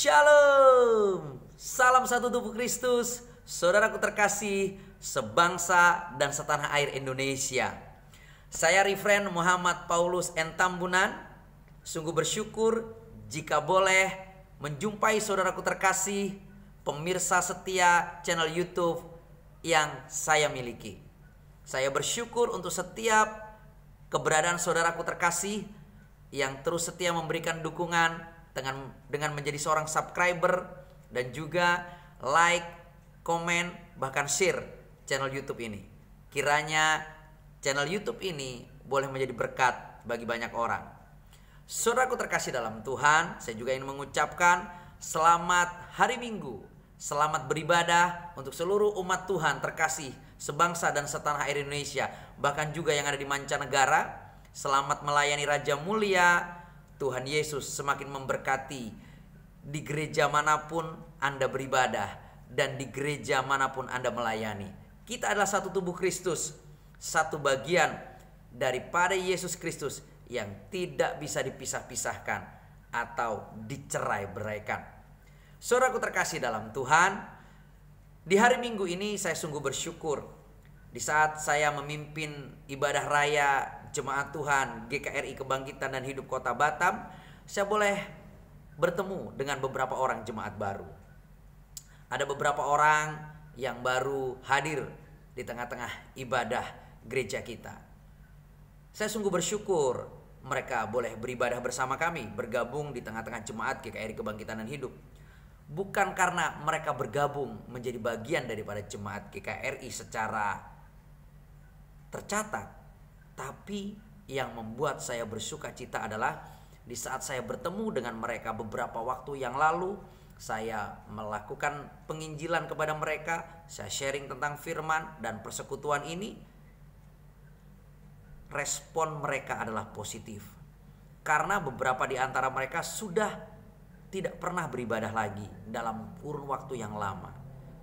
Shalom, salam satu tubuh Kristus, saudaraku terkasih, sebangsa dan setanah air Indonesia. Saya Refren Muhammad Paulus N. Tambunan. Sungguh bersyukur jika boleh menjumpai saudaraku terkasih, pemirsa setia channel YouTube yang saya miliki. Saya bersyukur untuk setiap keberadaan saudaraku terkasih yang terus setia memberikan dukungan dengan menjadi seorang subscriber dan juga like, komen, bahkan share channel YouTube ini. Kiranya channel YouTube ini boleh menjadi berkat bagi banyak orang. Saudaraku terkasih dalam Tuhan, saya juga ingin mengucapkan selamat hari Minggu, selamat beribadah untuk seluruh umat Tuhan terkasih sebangsa dan setanah air Indonesia, bahkan juga yang ada di mancanegara. Selamat melayani Raja Mulia. Tuhan Yesus semakin memberkati di gereja manapun Anda beribadah dan di gereja manapun Anda melayani. Kita adalah satu tubuh Kristus, satu bagian daripada Yesus Kristus yang tidak bisa dipisah-pisahkan atau dicerai-beraikan. Saudaraku terkasih dalam Tuhan, di hari Minggu ini saya sungguh bersyukur di saat saya memimpin ibadah raya Jemaat Tuhan GKRI Kebangkitan dan Hidup Kota Batam, saya boleh bertemu dengan beberapa orang jemaat baru. Ada beberapa orang yang baru hadir di tengah-tengah ibadah gereja kita. Saya sungguh bersyukur mereka boleh beribadah bersama kami, bergabung di tengah-tengah jemaat GKRI Kebangkitan dan Hidup. Bukan karena mereka bergabung menjadi bagian daripada jemaat GKRI secara tercatat, tapi yang membuat saya bersuka cita adalah di saat saya bertemu dengan mereka beberapa waktu yang lalu, saya melakukan penginjilan kepada mereka, saya sharing tentang firman dan persekutuan ini. Respon mereka adalah positif. Karena beberapa di antara mereka sudah tidak pernah beribadah lagi dalam kurun waktu yang lama.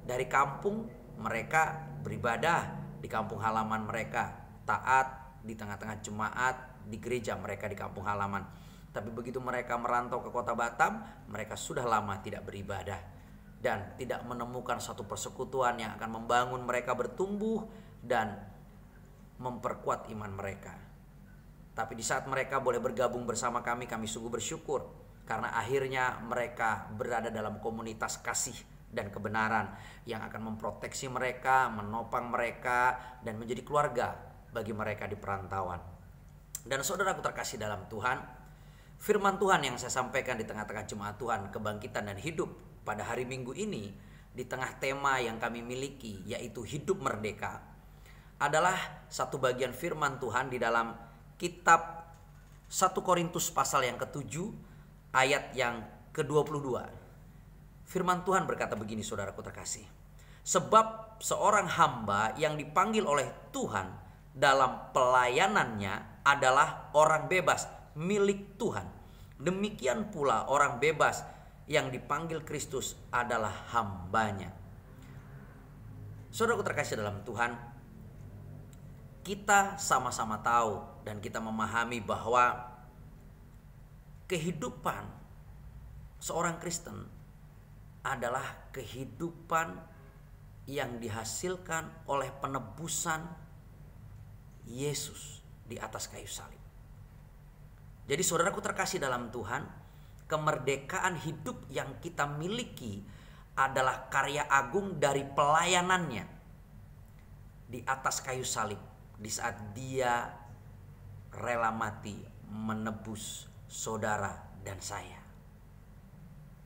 Dari kampung mereka beribadah, di kampung halaman mereka taat, di tengah-tengah jemaat, di gereja mereka di kampung halaman. Tapi begitu mereka merantau ke kota Batam, mereka sudah lama tidak beribadah dan tidak menemukan satu persekutuan yang akan membangun mereka bertumbuh dan memperkuat iman mereka. Tapi di saat mereka boleh bergabung bersama kami, kami sungguh bersyukur karena akhirnya mereka berada dalam komunitas kasih dan kebenaran yang akan memproteksi mereka, menopang mereka, dan menjadi keluarga bagi mereka di perantauan. Dan saudaraku terkasih dalam Tuhan, firman Tuhan yang saya sampaikan di tengah-tengah jemaat Tuhan Kebangkitan dan Hidup pada hari Minggu ini, di tengah tema yang kami miliki yaitu hidup merdeka, adalah satu bagian firman Tuhan di dalam kitab 1 Korintus pasal yang ke-7 ayat yang ke-22. Firman Tuhan berkata begini, saudaraku terkasih. Sebab seorang hamba yang dipanggil oleh Tuhan dalam pelayanannya adalah orang bebas milik Tuhan. Demikian pula orang bebas yang dipanggil Kristus adalah hambanya. Saudaraku terkasih dalam Tuhan, kita sama-sama tahu dan kita memahami bahwa kehidupan seorang Kristen adalah kehidupan yang dihasilkan oleh penebusan Yesus di atas kayu salib. Jadi saudaraku terkasih dalam Tuhan, kemerdekaan hidup yang kita miliki adalah karya agung dari pelayanannya di atas kayu salib. Di saat dia rela mati menebus saudara dan saya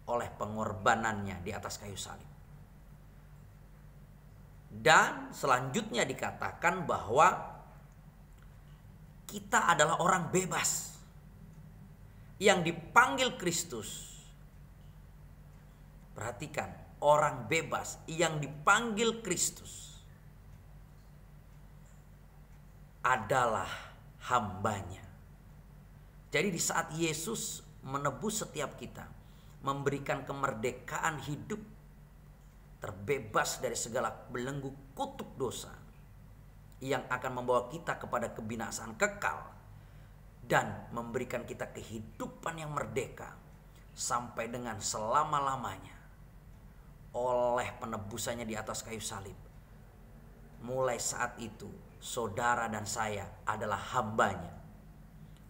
oleh pengorbanannya di atas kayu salib. Dan selanjutnya dikatakan bahwa kita adalah orang bebas yang dipanggil Kristus. Perhatikan, orang bebas yang dipanggil Kristus adalah hambanya. Jadi di saat Yesus menebus setiap kita, memberikan kemerdekaan hidup, terbebas dari segala belenggu kutuk dosa yang akan membawa kita kepada kebinasaan kekal dan memberikan kita kehidupan yang merdeka. sampai dengan selama-lamanya oleh penebusannya di atas kayu salib. Mulai saat itu saudara dan saya adalah hambanya,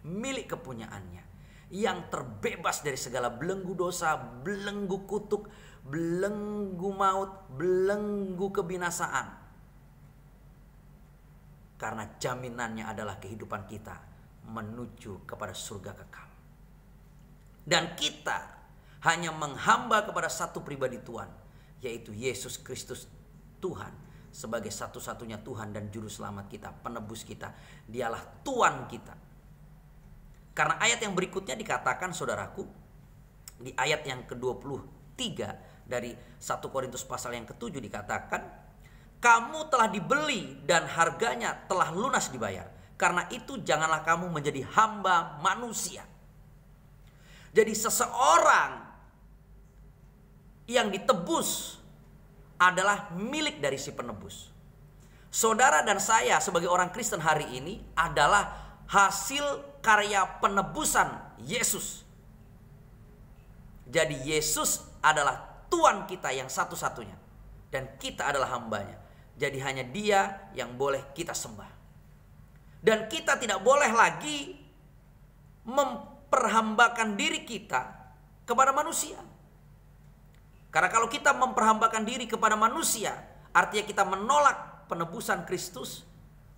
milik kepunyaannya, yang terbebas dari segala belenggu dosa, belenggu kutuk, belenggu maut, belenggu kebinasaan. Karena jaminannya adalah kehidupan kita menuju kepada surga kekal. Dan kita hanya menghamba kepada satu pribadi Tuhan, yaitu Yesus Kristus Tuhan, sebagai satu-satunya Tuhan dan Juru Selamat kita, penebus kita. Dialah Tuhan kita. Karena ayat yang berikutnya dikatakan, saudaraku, di ayat yang ke-23 dari 1 Korintus pasal yang ke-7 dikatakan, kamu telah dibeli dan harganya telah lunas dibayar. Karena itu janganlah kamu menjadi hamba manusia. Jadi seseorang yang ditebus adalah milik dari si penebus. Saudara dan saya sebagai orang Kristen hari ini adalah hasil karya penebusan Yesus. Jadi Yesus adalah Tuhan kita yang satu-satunya, dan kita adalah hambanya. Jadi hanya Dia yang boleh kita sembah. Dan kita tidak boleh lagi memperhambakan diri kita kepada manusia. Karena kalau kita memperhambakan diri kepada manusia, artinya kita menolak penebusan Kristus,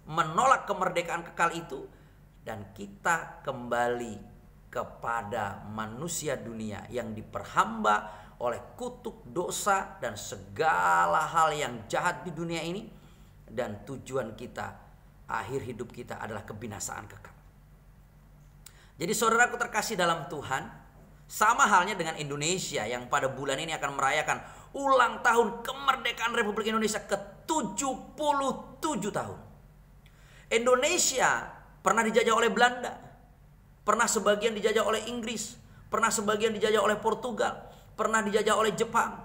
menolak kemerdekaan kekal itu, dan kita kembali kepada manusia dunia yang diperhamba oleh kutuk dosa dan segala hal yang jahat di dunia ini. Dan tujuan kita, akhir hidup kita adalah kebinasaan kekal. Jadi saudaraku terkasih dalam Tuhan, sama halnya dengan Indonesia yang pada bulan ini akan merayakan ulang tahun kemerdekaan Republik Indonesia ke-77 tahun. Indonesia pernah dijajah oleh Belanda, pernah sebagian dijajah oleh Inggris, pernah sebagian dijajah oleh Portugal, pernah dijajah oleh Jepang.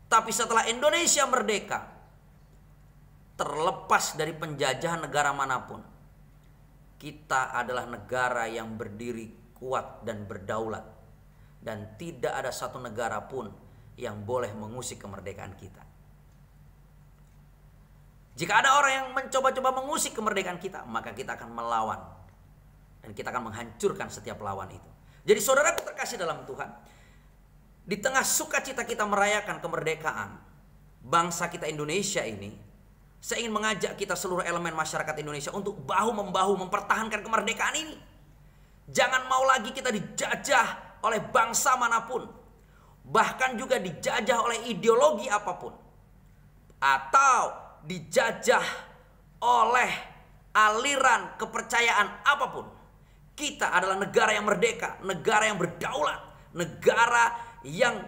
Tapi setelah Indonesia merdeka, terlepas dari penjajahan negara manapun, kita adalah negara yang berdiri kuat dan berdaulat, dan tidak ada satu negara pun yang boleh mengusik kemerdekaan kita. Jika ada orang yang mencoba-coba mengusik kemerdekaan kita, maka kita akan melawan, dan kita akan menghancurkan setiap lawan itu. Jadi saudaraku terkasih dalam Tuhan, di tengah sukacita kita merayakan kemerdekaan bangsa kita Indonesia ini, saya ingin mengajak kita seluruh elemen masyarakat Indonesia untuk bahu-membahu mempertahankan kemerdekaan ini. Jangan mau lagi kita dijajah oleh bangsa manapun, bahkan juga dijajah oleh ideologi apapun, atau dijajah oleh aliran kepercayaan apapun. Kita adalah negara yang merdeka, negara yang berdaulat, negara yang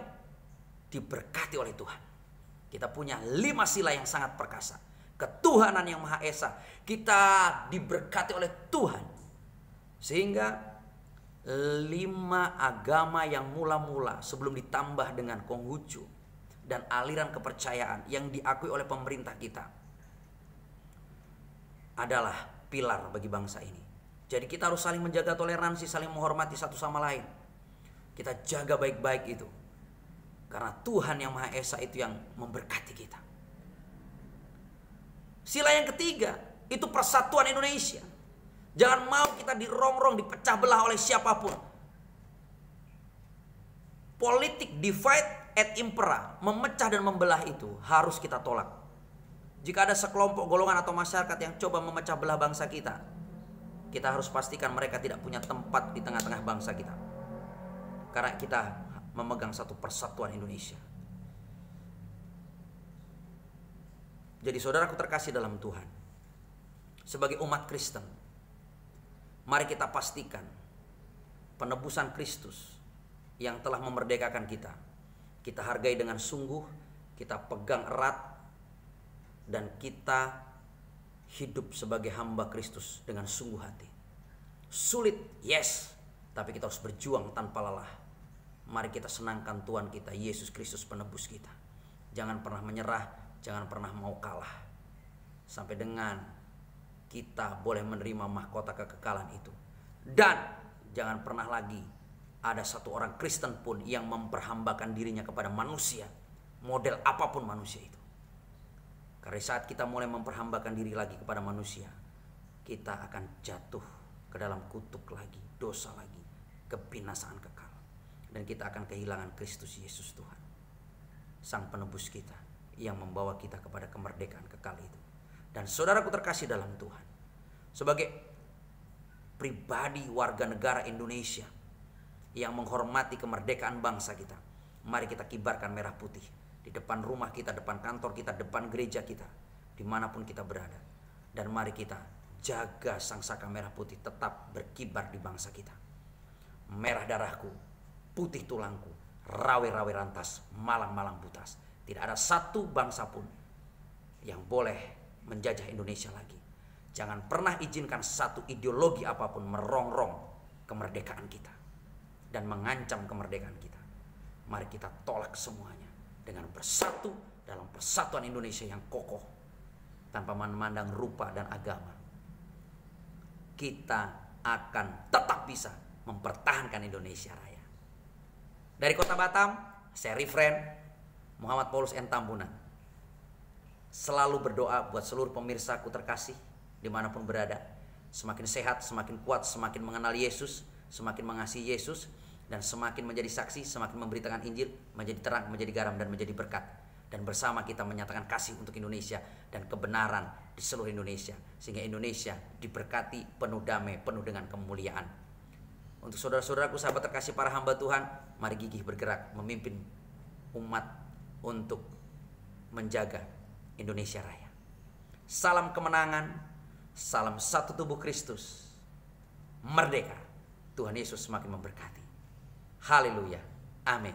diberkati oleh Tuhan. Kita punya 5 sila yang sangat perkasa. Ketuhanan yang Maha Esa. Kita diberkati oleh Tuhan. Sehingga 5 agama yang mula-mula sebelum ditambah dengan Konghucu dan aliran kepercayaan yang diakui oleh pemerintah kita adalah pilar bagi bangsa ini. Jadi kita harus saling menjaga toleransi, saling menghormati satu sama lain. Kita jaga baik-baik itu. Karena Tuhan yang Maha Esa itu yang memberkati kita. Sila yang ketiga, itu persatuan Indonesia. Jangan mau kita dirongrong, dipecah belah oleh siapapun. Politik divide et impera, memecah dan membelah itu harus kita tolak. Jika ada sekelompok golongan atau masyarakat yang coba memecah belah bangsa kita harus pastikan mereka tidak punya tempat di tengah-tengah bangsa kita. Karena kita memegang satu persatuan Indonesia. Jadi saudaraku terkasih dalam Tuhan, sebagai umat Kristen, mari kita pastikan penebusan Kristus yang telah memerdekakan kita, kita hargai dengan sungguh, kita pegang erat, dan kita hidup sebagai hamba Kristus dengan sungguh hati. Sulit, yes, tapi kita harus berjuang tanpa lelah. Mari kita senangkan Tuhan kita, Yesus Kristus penebus kita. Jangan pernah menyerah, jangan pernah mau kalah, sampai dengan kita boleh menerima mahkota kekekalan itu. Dan jangan pernah lagi ada satu orang Kristen pun yang memperhambakan dirinya kepada manusia, model apapun manusia itu. Karena saat kita mulai memperhambakan diri lagi kepada manusia, kita akan jatuh ke dalam kutuk lagi, dosa lagi, kebinasaan kekal. Dan kita akan kehilangan Kristus Yesus Tuhan, Sang Penebus kita, yang membawa kita kepada kemerdekaan kekal itu. Dan saudaraku terkasih dalam Tuhan, sebagai pribadi warga negara Indonesia yang menghormati kemerdekaan bangsa kita, mari kita kibarkan merah putih di depan rumah kita, depan kantor kita, depan gereja kita, dimanapun kita berada. Dan mari kita jaga sangsaka merah putih tetap berkibar di bangsa kita. Merah darahku, putih tulangku, rawe-rawe rantas, malang-malang butas. Tidak ada satu bangsa pun yang boleh menjajah Indonesia lagi. Jangan pernah izinkan satu ideologi apapun merongrong kemerdekaan kita dan mengancam kemerdekaan kita. Mari kita tolak semuanya dengan bersatu dalam persatuan Indonesia yang kokoh, tanpa memandang rupa dan agama. Kita akan tetap bisa mempertahankan Indonesia Raya. Dari Kota Batam, saya Rifren Muhammad Paulus N. Tambunan, selalu berdoa buat seluruh pemirsaku terkasih dimanapun berada, semakin sehat, semakin kuat, semakin mengenal Yesus, semakin mengasihi Yesus, dan semakin menjadi saksi, semakin memberitakan Injil, menjadi terang, menjadi garam, dan menjadi berkat. Dan bersama kita menyatakan kasih untuk Indonesia dan kebenaran di seluruh Indonesia, sehingga Indonesia diberkati, penuh damai, penuh dengan kemuliaan. Untuk saudara-saudaraku, sahabat terkasih, para hamba Tuhan, mari gigih bergerak memimpin umat untuk menjaga Indonesia Raya. Salam kemenangan, salam satu tubuh Kristus, merdeka. Tuhan Yesus semakin memberkati. Haleluya, amin.